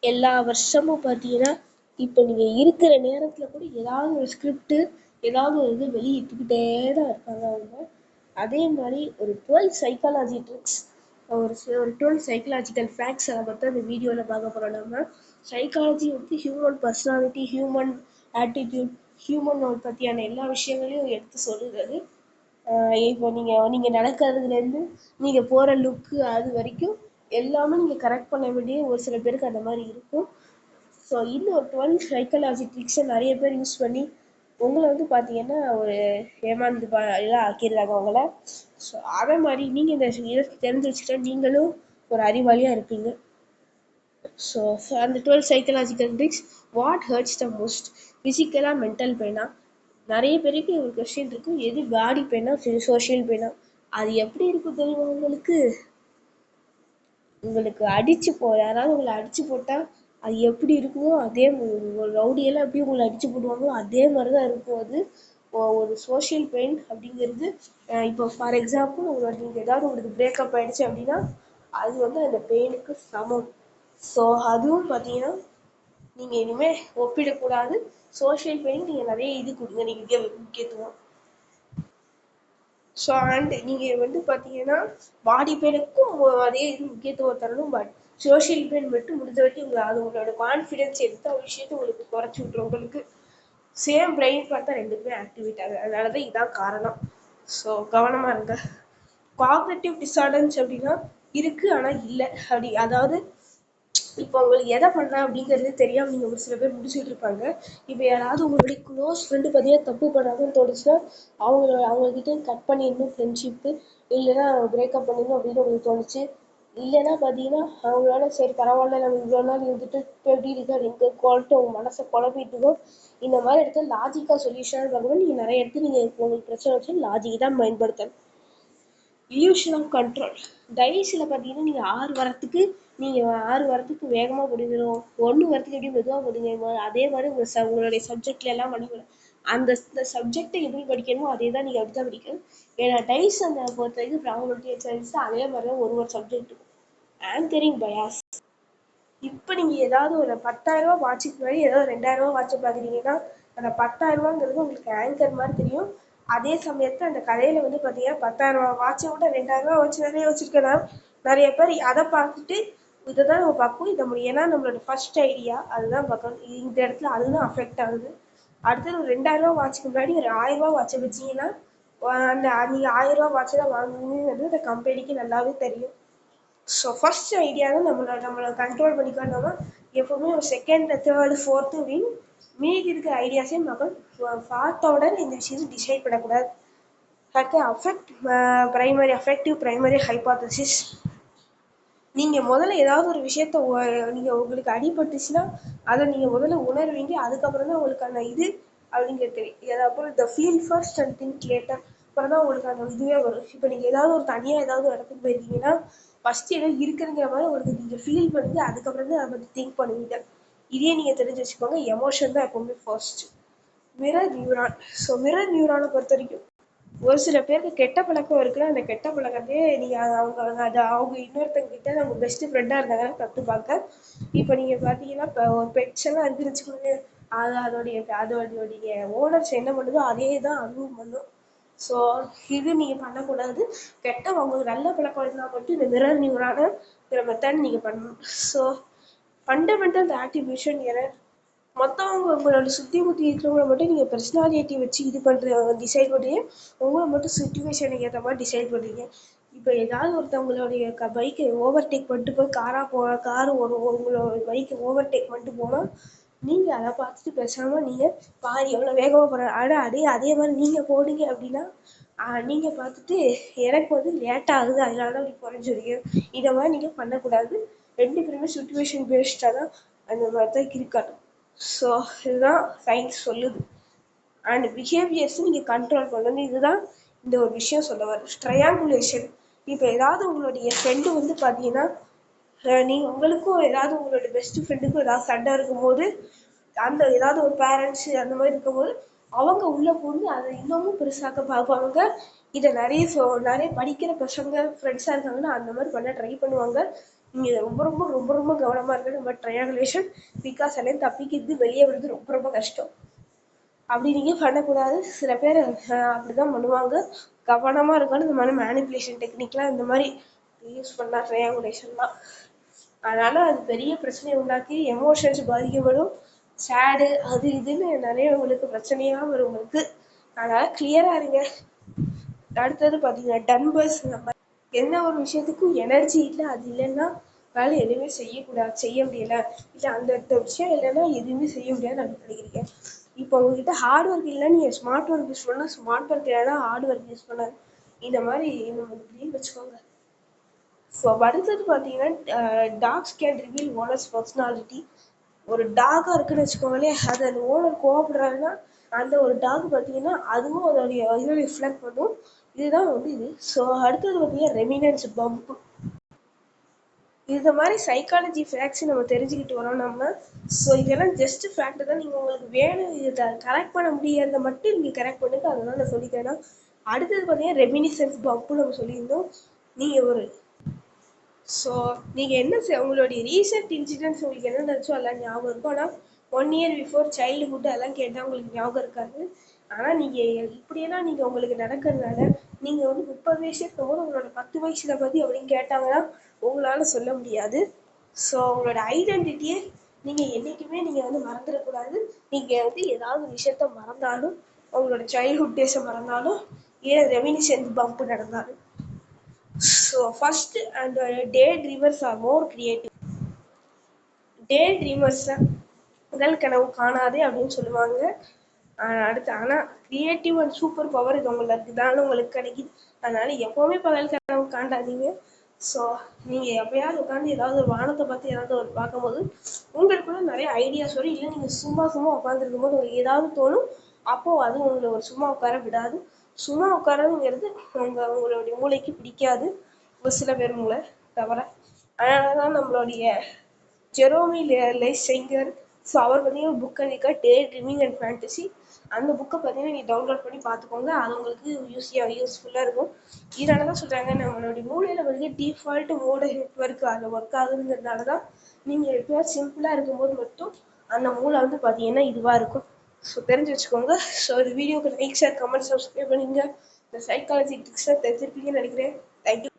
எல்லா வருஷமும் பார்த்தீங்கன்னா இப்போ நீங்கள் இருக்கிற நேரத்தில் கூட ஏதாவது ஒரு ஸ்கிரிப்டு ஏதாவது ஒரு இது வெளியிட்டுக்கிட்டே தான் இருப்பாங்க அவங்க. அதே மாதிரி ஒரு 12 சைக்காலஜி ட்ரிக்ஸ், ஒரு 12 சைக்கலாஜிக்கல் ஃபேக்ட்ஸ் அதை பற்றி அந்த வீடியோவில் பார்க்க போகிறோம். நம்ம சைக்காலஜி வந்து ஹியூமன் பர்சனாலிட்டி, ஹியூமன் ஆட்டிடியூட், ஹியூமனோட பற்றியான எல்லா விஷயங்களையும் எடுத்து சொல்லுறது. இப்போ நீங்கள் நடக்கிறதுலேருந்து நீங்கள் போகிற லுக்கு அது வரைக்கும் எல்லாமே நீங்கள் கரெக்ட் பண்ண வேண்டிய ஒரு சில பேருக்கு அந்த மாதிரி இருக்கும். ஸோ இன்னும் 12 சைக்காலஜி ட்ரிக்ஸை நிறைய பேர் யூஸ் பண்ணி உங்களை வந்து பார்த்தீங்கன்னா ஒரு ஏமாந்து எல்லாம் ஆக்கிடுறாங்க அவங்கள. ஸோ அதே மாதிரி நீங்கள் இந்த இதை தெரிஞ்சு வச்சுட்டா நீங்களும் ஒரு அறிவாளியாக இருப்பீங்க. ஸோ அந்த 12 psychological tricks. What hurts the most? ஃபிசிக்கலாக, மென்டல் பெயினா? நிறைய பேருக்கு ஒரு கொஸ்டின் இருக்கும், எது பாடி பெயினா சோஷியல் பெயினா? அது எப்படி இருக்கும் தெரியுமா உங்களுக்கு? உங்களுக்கு யாராவது உங்களை அடிச்சு போட்டால் அது எப்படி இருக்குமோ அதே ரவுடியெல்லாம் எப்படி உங்களை அடிச்சு போடுவாங்களோ அதே மாதிரி தான் இருக்கும் அது. ஒரு சோஷியல் பெயின் அப்படிங்கிறது இப்போ ஃபார் எக்ஸாம்பிள் நீங்கள் ஏதாவது உங்களுக்கு பிரேக்கப் ஆகிடுச்சு அப்படின்னா அது வந்து அந்த பெயினுக்கு சமம். ஸோ அதுவும் பார்த்தீங்கன்னா நீங்கள் இனிமேல் ஒப்பிடக்கூடாது. சோஷியல் பெயின் நீங்கள் நிறைய இது கொடுங்க, நீங்கள் முக்கியத்துவம். ஸோ அண்ட் நீங்கள் வந்து பார்த்தீங்கன்னா பாடி பெயினுக்கும் அதே இது முக்கியத்துவம் தரணும். பட் சோஷியல் பெயின் மட்டும் முடிஞ்ச வரைக்கும் அது உங்களோட கான்ஃபிடென்ஸ் எடுத்த விஷயத்தை உங்களுக்கு குறைச்சி விட்ரும். உங்களுக்கு சேம் பிரெயின் பார்த்தா ரெண்டுமே ஆக்டிவேட் ஆகுது, அதனால தான் இதான் காரணம். ஸோ கவனமாக இருங்க. காக்னிட்டிவ் டிஸார்டர்ஸ் அப்படின்னா இருக்குது ஆனால் இல்லை அப்படி. அதாவது இப்போ உங்களுக்கு எதை பண்ணலாம் அப்படிங்கிறது தெரியாமல் நீங்கள் ஒரு சில பேர் முடிச்சுட்டு இருப்பாங்க. இப்போ யாராவது உங்களுடைய க்ளோஸ் ஃப்ரெண்டு பார்த்தீங்கன்னா தப்பு பண்ணாங்கன்னு தோணுச்சுன்னா அவங்கக்கிட்ட கட் பண்ணிடணும் ஃப்ரெண்ட்ஷிப்பு, இல்லைன்னா பிரேக்கப் பண்ணிடணும் அப்படின்னு உங்களுக்கு தோணுச்சு. இல்லைன்னா பார்த்தீங்கன்னா அவங்களால சரி பரவாயில்ல நம்ம இவ்வளோ நாள் இருந்துட்டு இப்போ எப்படி இருக்கு அப்படின்ட்டு குழப்பிட்டு உங்கள் மனசை குழப்பிட்டுக்கோ. இந்த மாதிரி இடத்துல லாஜிக்காக சொல்யூஷன் பார்க்கணும். நீங்கள் நிறைய இடத்துல நீங்கள் உங்களுக்கு பிரச்சனை வச்சு லாஜிக் தான் பயன்படுத்தணும். Illusion of control. டைஸில் பார்த்தீங்கன்னா நீங்கள் 6 வரத்துக்கு வேகமாக போடுவீங்க, 1 வரத்துக்கு எப்படி மெதுவாக போடுவீங்க. அதே மாதிரி உங்களுடைய சப்ஜெக்ட்ல எல்லாம் பண்ணக்கூடாது. அந்த சப்ஜெக்டை எப்படி படிக்கணுமோ அதே தான் நீங்கள் அப்படி தான் படிக்கணும். ஏன்னா டைஸ் அந்த பொறுத்த வரைக்கும் ப்ராபபிலிட்டி எக்ஸசைஸ் அதே மாதிரி தான் ஒரு சப்ஜெக்ட். Anchoring bias. இப்போ நீங்கள் ஏதாவது ஒரு 10,000 ரூபா வாட்சுக்கு முன்னாடி ஏதோ 2,000 ரூபா வாட்சை பார்க்குறீங்கன்னா அந்த 10,000 ரூபாங்கிறது உங்களுக்கு ஆங்கர் மாதிரி தெரியும். அதே சமயத்தில் அந்த கதையில் வந்து பார்த்தீங்கன்னா 10,000 ரூபா வாட்சை விட 2,000 ரூபா வாட்ச் நிறைய வச்சுருக்கேன். நிறைய பேர் அதை பார்த்துட்டு இதை தான் நம்ம பார்ப்போம். இதை முடியும் ஏன்னா நம்மளோட ஃபர்ஸ்ட் ஐடியா அதுதான் பார்க்கணும். இந்த இடத்துல அதுதான் அஃபெக்ட் ஆகுது. அடுத்தது ஒரு 2,000 ரூபா வாட்சுக்கு முன்னாடி ஒரு 1,000 ரூபா வாட்சை வச்சிங்கன்னா அந்த நீங்கள் 1,000 ரூபா வாட்சை தான் வாங்குவீங்கிறது அந்த கம்பெனிக்கு நல்லாவே தெரியும். ஸோ ஃபர்ஸ்ட் ஐடியா தான் நம்மளை கண்ட்ரோல் பண்ணிக்கணும்னா எப்போவுமே ஒரு செகண்ட், தேர்டு, ஃபோர்த்து அப்படின்னு மீதி இருக்கிற ஐடியாஸே மக்கள் பார்த்தோட இந்த விஷயத்தை டிசைட் பண்ணக்கூடாது. அடுத்து அஃபெக்டிவ் ப்ரைமரி ஹைபாத்தசிஸ். நீங்கள் முதல்ல ஏதாவது ஒரு விஷயத்த நீங்கள் உங்களுக்கு அடிபட்டுச்சுன்னா அதை நீங்கள் முதல்ல உணர்வீங்க. அதுக்கப்புறம் தான் உங்களுக்கான இது அப்படிங்கிறது தெரியும். அப்புறம் இந்த feel first and think later. அப்புறம் தான் உங்களுக்கு அந்த இதுவே வரும். இப்போ நீங்கள் ஏதாவது ஒரு தனியாக ஏதாவது ஒரு இடத்துக்கு போயிருக்கீங்கன்னா ஃபஸ்ட்டு ஏதோ இருக்குதுங்கிற மாதிரி உங்களுக்கு நீங்கள் ஃபீல் பண்ணுங்க, அதுக்கப்புறம் தான் அதை பற்றி திங்க் பண்ணுவீங்க. இதே நீங்கள் தெரிஞ்சு வச்சுக்கோங்க. எமோஷன் தான் எப்போவுமே first. Mirror neuron. So mirror நியூரானை பொறுத்த வரைக்கும் ஒரு சில பேருக்கு கெட்ட பழக்கம் இருக்குன்னா அந்த கெட்ட பழக்கத்தையே நீங்கள் அவங்க இன்னொருத்தங்க கிட்ட அவங்க பெஸ்ட் ஃப்ரெண்டாக இருந்தாங்கன்னா கற்றுப்பாங்க. இப்போ நீங்கள் பார்த்தீங்கன்னா இப்போ ஒரு பெட்ஸ் எல்லாம் இருக்குன்னு வச்சுக்கோங்க, அதோடைய ஓனர்ஸ் என்ன பண்ணுதோ அதே தான் அதுவும் பண்ணும். ஸோ இது நீங்கள் பண்ணக்கூடாது. உங்களுக்கு நல்ல பழக்கம் இருந்தால் மட்டும் இந்த மிரர் நியூரான மெத்தட் நீங்கள் பண்ணணும். So fundamental attribution error. மற்றவங்க உங்களோட சுற்றி முற்றி இருக்கிறவங்கள மட்டும் நீங்கள் பர்சனாலிட்டி வச்சு இது டிசைட் பண்ணுறீங்க. உங்களை மட்டும் சுச்சுவேஷனுக்கு ஏற்ற மாதிரி டிசைட் பண்ணுறீங்க. இப்போ ஏதாவது ஒருத்தவங்களுடைய பைக்கை ஓவர்டேக் பண்ணிட்டு போய் காரு உங்களோட பைக்கை ஓவர்டேக் பண்ணிட்டு போனால் நீங்கள் அதை பார்த்துட்டு பேசாமல் நீங்கள் பாரு எவ்வளோ வேகமாக போகிற அதே மாதிரி நீங்கள் போடுங்க அப்படின்னா நீங்கள் பார்த்துட்டு எனக்கு வந்து லேட் ஆகுது அதனால தான் இப்படி குறைஞ்சிருக்கீங்க. இதை மாதிரி நீங்கள் பண்ணக்கூடாது. 2 பேருமே சுச்சுவேஷன் பேஸ்டாக தான் அந்த மாதிரி தான் இருக்கணும். ஸோ இதுதான் சயின்ஸ் சொல்லுது. அண்ட் பிஹேவியர்ஸை நீங்கள் கண்ட்ரோல் பண்ணணும். இதுதான் இந்த ஒரு விஷயம் சொல்ல வர ட்ரையாங்குலேஷன். இப்போ ஏதாவது உங்களுடைய ஃப்ரெண்டு வந்து பார்த்தீங்கன்னா நீங்கள் உங்களுக்கும் ஏதாவது உங்களோட பெஸ்ட் ஃப்ரெண்டுக்கும் ஏதாவது சண்டை இருக்கும்போது அந்த ஏதாவது ஒரு பேரண்ட்ஸ் அந்த மாதிரி இருக்கும்போது அவங்க உள்ளே போந்து அதை இன்னமும் பெருசாக்க பார்ப்பாங்க. இதை நிறைய படிக்கிற பசங்க ஃப்ரெண்ட்ஸாக இருக்காங்கன்னா அந்த மாதிரி பண்ண ட்ரை பண்ணுவாங்க. நீங்கள் ரொம்ப ரொம்ப ரொம்ப ரொம்ப கவனமாக இருக்கணும். நம்ம ட்ரையாங்குலேஷன் பிகாஸ் எல்லாம் தப்பிக்கிறது வெளியே வருது ரொம்ப ரொம்ப கஷ்டம். அப்படி நீங்கள் பண்ணக்கூடாது. சில பேர் அப்படி தான் பண்ணுவாங்க. கவனமாக இருக்கணும். இந்த மாதிரி மேனிப்புலேஷன் டெக்னிக்லாம் இந்த மாதிரி யூஸ் பண்ணலாம் ட்ரையாங்குலேஷன்லாம். அதனால் அது பெரிய பிரச்சனையை உண்டாக்கி எமோஷன்ஸ் பாதிக்கப்படும். சேடு அது இதுன்னு நிறைய உங்களுக்கு பிரச்சனையாக வரும் உங்களுக்கு. அதனால் கிளியராக இருங்க. அடுத்தது பார்த்தீங்கன்னா டன்பர்ஸ். நம்ம எந்த ஒரு விஷயத்துக்கும் எனர்ஜி இல்லை, அது இல்லைன்னா வேலை எதுவுமே செய்ய முடியல, இல்லை அந்த விஷயம் இல்லைன்னா எதுவுமே செய்ய முடியாது நான் நினைக்கிறீங்க. இப்போ உங்ககிட்ட ஹார்ட் ஒர்க் இல்லை, நீங்கள் ஸ்மார்ட் ஒர்க் யூஸ் பண்ணால் ஸ்மார்ட் ஒர்க் இல்லைன்னா ஹார்ட் ஒர்க் யூஸ் பண்ணாது. இந்த மாதிரி நம்ம இப்படின்னு வச்சுக்கோங்க. ஸோ அடுத்தது பார்த்தீங்கன்னா dogs can reveal owners personality. ஒரு டாகாக இருக்குன்னு வச்சுக்கோங்களேன், அது அந்த ஓனர் கோவப்படுறாருன்னா அந்த ஒரு டாக் பார்த்தீங்கன்னா அதுவும் அதோடைய இதை ரிஃப்ளெக்ட் பண்ணும். இதுதான் வந்து இது. ஸோ அடுத்தது பார்த்தீங்கன்னா ரெமினன்ஸ் பம்ப். இந்த மாதிரி சைக்காலஜி ஃபேக்ட்ஸ் நம்ம தெரிஞ்சுக்கிட்டு வரோம் நம்ம. ஸோ இதெல்லாம் ஜஸ்ட் ஃபேக்ட் தான். நீங்கள் உங்களுக்கு வேணும் இதை கரெக்ட் பண்ண முடியாத மட்டும் நீங்கள் கரெக்ட் பண்ணுங்க. அதெல்லாம் நான் சொல்லிக்கிறேன். அடுத்தது பார்த்தீங்கன்னா ரெமினிசன்ஸ் பம்ப் நம்ம சொல்லியிருந்தோம். நீங்கள் ஒரு ஸோ நீங்கள் என்ன உங்களுடைய ரீசெண்ட் இன்சிடென்ட்ஸ் உங்களுக்கு என்ன நினச்சோ எல்லாம் ஞாபகம் இருக்கும். ஆனால் 1 year பிஃபோர் சைல்டுஹுட் அதெல்லாம் கேட்டால் உங்களுக்கு ஞாபகம் இருக்காது. ஆனால் நீங்கள் இப்படியெல்லாம் நீங்கள் உங்களுக்கு நடக்கிறதுனால நீங்கள் வந்து 30 வயசு இருக்கும்போது உங்களோட 10 வயசுல பற்றி அப்படின்னு கேட்டாங்கன்னா உங்களால் சொல்ல முடியாது. ஸோ உங்களோட ஐடென்டிட்டியை நீங்கள் என்றைக்குமே நீங்கள் வந்து மறந்துடக்கூடாது. நீங்கள் வந்து ஏதாவது விஷயத்த மறந்தாலும், உங்களோட சைல்ட்ஹுட் டேஸை மறந்தாலும், ஏன் ரெமினிசன்ஸ் பம்ப் நடந்தாலும். So first and day dreamers are more creative. Day ட்ரீமர்ஸை முதல் கனவு காணாதே அப்படின்னு சொல்லுவாங்க. அடுத்து ஆனால் கிரியேட்டிவ் அண்ட் சூப்பர் பவர் இது உங்களுக்கு தானே உங்களுக்கு கிடைக்குது. அதனால எப்போவுமே பகல் கனவு காண்டாதீங்க. ஸோ நீங்கள் எப்பயாவது உட்காந்து ஏதாவது ஒரு வானத்தை பார்த்து ஏதாவது ஒரு பார்க்கும்போது உங்களுக்குள்ள நிறைய ஐடியாஸ் வரும். இல்லை நீங்கள் சும்மா உட்காந்துருக்கும் போது உங்களுக்கு ஏதாவது தோணும். அப்போது அது உங்களை ஒரு சும்மா உட்கார விடாது. சும்மா உட்காரதுங்கிறது உங்களுடைய மூளைக்கு பிடிக்காது, ஒரு சில பேர் மூளை தவிர. அதனால தான் நம்மளுடைய ஜெரோமி லைசெங்கர் ஸோ அவர் பார்த்தீங்கன்னா ஒரு புக் எழுதியிருக்கா டே ட்ரீமிங் அண்ட் ஃபேண்டசி. அந்த புக்கை பார்த்தீங்கன்னா நீங்கள் டவுன்லோட் பண்ணி பார்த்துக்கோங்க. அது உங்களுக்கு யூஸ்ஃபுல்லாக இருக்கும். இதனால தான் சொல்கிறாங்க நம்மளுடைய மூளையில் வந்து டிஃபால்ட் மோடு நெட்ஒர்க் அதில் ஒர்க் ஆகுதுங்கிறதுனால தான் நீங்கள் எப்போயாவது சிம்பிளாக இருக்கும்போது மட்டும் அந்த மூளை வந்து பார்த்தீங்கன்னா இதுவாக இருக்கும். ஸோ தெரிஞ்சு வச்சுக்கோங்க. ஸோ இந்த வீடியோக்கு லைக், ஷேர், கமெண்ட், சப்ஸ்கிரைப் பண்ணிங்க. இந்த சைக்காலஜி ட்ரிக்ஸை தெரிஞ்சிருப்பீங்கன்னு நினைக்கிறேன். தேங்க்யூ.